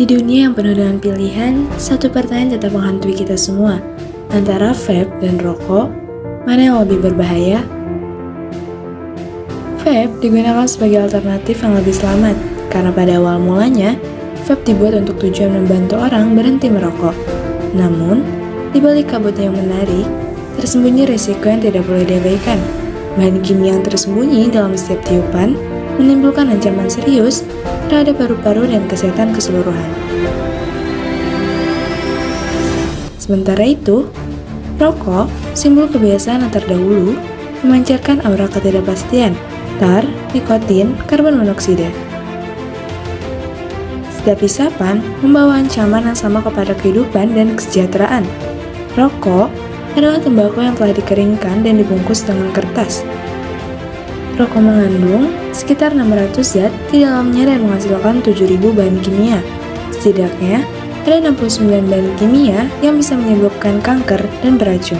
Di dunia yang penuh dengan pilihan, satu pertanyaan tetap menghantui kita semua. Antara vape dan rokok, mana yang lebih berbahaya? Vape digunakan sebagai alternatif yang lebih selamat, karena pada awal mulanya, vape dibuat untuk tujuan membantu orang berhenti merokok. Namun, di balik kabutnya yang menarik, tersembunyi risiko yang tidak boleh diabaikan. Bahan kimia yang tersembunyi dalam setiap tiupan menimbulkan ancaman serius terhadap paru-paru dan kesehatan keseluruhan. Sementara itu, rokok, simbol kebiasaan antar dahulu, memancarkan aura ketidakpastian, tar, nikotin, karbon monoksida. Setiap isapan membawa ancaman yang sama kepada kehidupan dan kesejahteraan. Rokok adalah tembakau yang telah dikeringkan dan dibungkus dengan kertas. Rokok mengandung sekitar 600 zat di dalamnya dan menghasilkan 7.000 bahan kimia. Setidaknya, ada 69 bahan kimia yang bisa menyebabkan kanker dan beracun.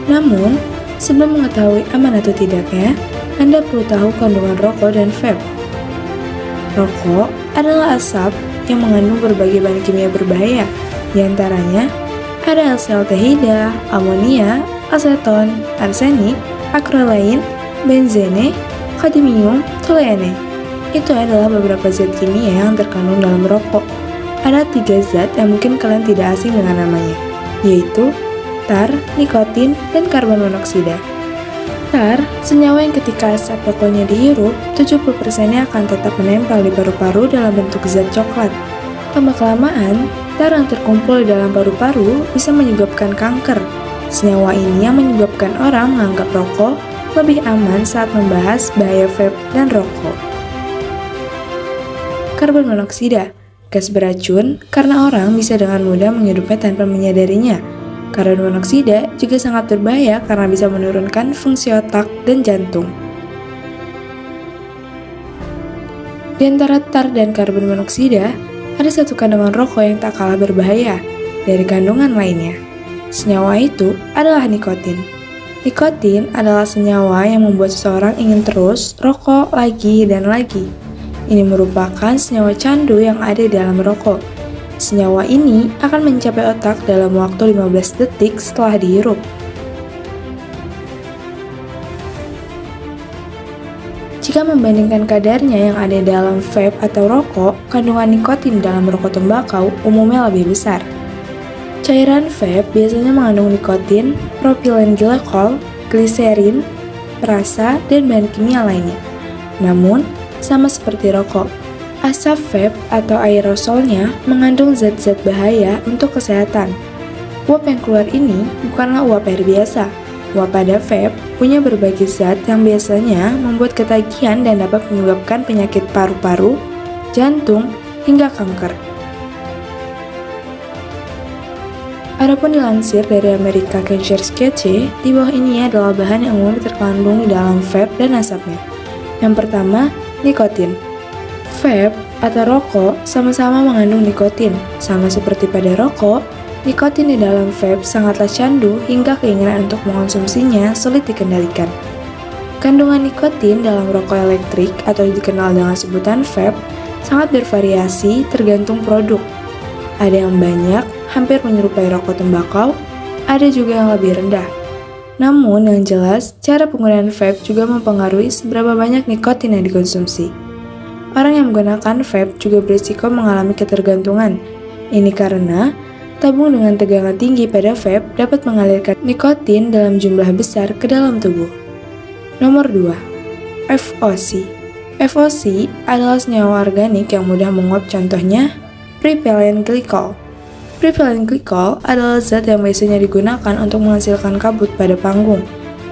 Namun, sebelum mengetahui aman atau tidaknya, Anda perlu tahu kandungan rokok dan vape. Rokok adalah asap yang mengandung berbagai bahan kimia berbahaya, di antaranya ada aldehyda, amonia, aseton, arsenik, akrolain, benzene, kadmium, toluene. Itu adalah beberapa zat kimia yang terkandung dalam rokok. Ada 3 zat yang mungkin kalian tidak asing dengan namanya, yaitu tar, nikotin, dan karbon monoksida. Tar, senyawa yang ketika asap rokoknya dihirup, 70%-nya akan tetap menempel di paru-paru dalam bentuk zat coklat. Lama-kelamaan, tar yang terkumpul di dalam paru-paru bisa menyebabkan kanker. Senyawa ini yang menyebabkan orang menganggap rokok lebih aman saat membahas bahaya vape dan rokok. Karbon monoksida, gas beracun karena orang bisa dengan mudah menghirupnya tanpa menyadarinya. Karbon monoksida juga sangat berbahaya karena bisa menurunkan fungsi otak dan jantung. Di antara tar dan karbon monoksida, ada satu kandungan rokok yang tak kalah berbahaya dari kandungan lainnya. Senyawa itu adalah nikotin. Nikotin adalah senyawa yang membuat seseorang ingin terus rokok lagi dan lagi. Ini merupakan senyawa candu yang ada di dalam rokok. Senyawa ini akan mencapai otak dalam waktu 15 detik setelah dihirup. Jika membandingkan kadarnya yang ada dalam vape atau rokok, kandungan nikotin dalam rokok tembakau umumnya lebih besar. Cairan vape biasanya mengandung nikotin, propilen glikol, gliserin, perasa, dan bahan kimia lainnya. Namun, sama seperti rokok, asap vape atau aerosolnya mengandung zat-zat bahaya untuk kesehatan. Uap yang keluar ini bukanlah uap air biasa. Uap pada vape punya berbagai zat yang biasanya membuat ketagihan dan dapat menyebabkan penyakit paru-paru, jantung, hingga kanker. Adapun dilansir dari American Cancer Sketch, di bawah ini adalah bahan yang umum terkandung di dalam vape dan asapnya. Yang pertama, nikotin. Vape atau rokok sama-sama mengandung nikotin. Sama seperti pada rokok, nikotin di dalam vape sangatlah candu hingga keinginan untuk mengonsumsinya sulit dikendalikan. Kandungan nikotin dalam rokok elektrik atau dikenal dengan sebutan vape sangat bervariasi tergantung produk. Ada yang banyak, hampir menyerupai rokok tembakau, ada juga yang lebih rendah. Namun yang jelas, cara penggunaan vape juga mempengaruhi seberapa banyak nikotin yang dikonsumsi. Orang yang menggunakan vape juga berisiko mengalami ketergantungan. Ini karena tabung dengan tegangan tinggi pada vape dapat mengalirkan nikotin dalam jumlah besar ke dalam tubuh. Nomor 2. FOC. FOC adalah senyawa organik yang mudah menguap, contohnya propylene glycol. Propylene glycol adalah zat yang biasanya digunakan untuk menghasilkan kabut pada panggung.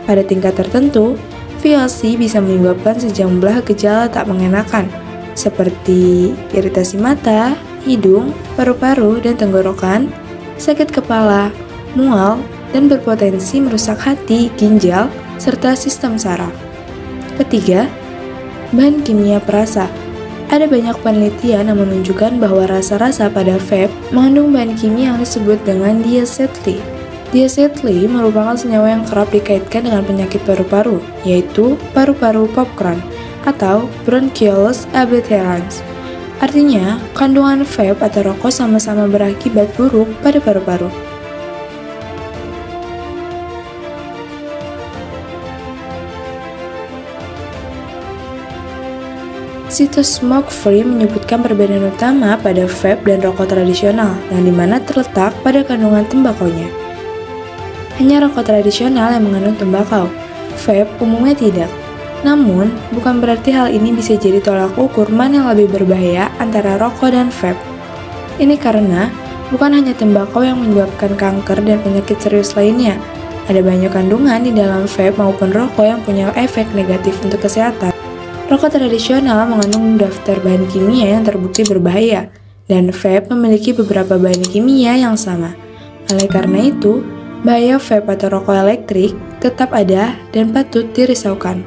Pada tingkat tertentu, VOC bisa menyebabkan sejumlah gejala tak mengenakan, seperti iritasi mata, hidung, paru-paru, dan tenggorokan, sakit kepala, mual, dan berpotensi merusak hati, ginjal, serta sistem saraf. Ketiga, bahan kimia perasa. Ada banyak penelitian yang menunjukkan bahwa rasa-rasa pada vape mengandung bahan kimia yang disebut dengan diacetyl. Diacetyl merupakan senyawa yang kerap dikaitkan dengan penyakit paru-paru, yaitu paru-paru popcorn atau bronchiolus obliterans. Artinya, kandungan vape atau rokok sama-sama berakibat buruk pada paru-paru. Situs Smoke Free menyebutkan perbedaan utama pada vape dan rokok tradisional, yang dimana terletak pada kandungan tembakonya. Hanya rokok tradisional yang mengandung tembakau, vape umumnya tidak. Namun, bukan berarti hal ini bisa jadi tolak ukur mana yang lebih berbahaya antara rokok dan vape. Ini karena bukan hanya tembakau yang menyebabkan kanker dan penyakit serius lainnya. Ada banyak kandungan di dalam vape maupun rokok yang punya efek negatif untuk kesehatan. Rokok tradisional mengandung daftar bahan kimia yang terbukti berbahaya, dan vape memiliki beberapa bahan kimia yang sama. Oleh karena itu, bahaya vape atau rokok elektrik tetap ada dan patut dirisaukan.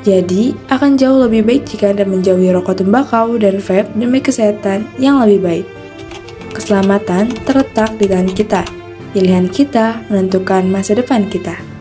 Jadi, akan jauh lebih baik jika Anda menjauhi rokok tembakau dan vape demi kesehatan yang lebih baik. Keselamatan terletak di tangan kita. Pilihan kita menentukan masa depan kita.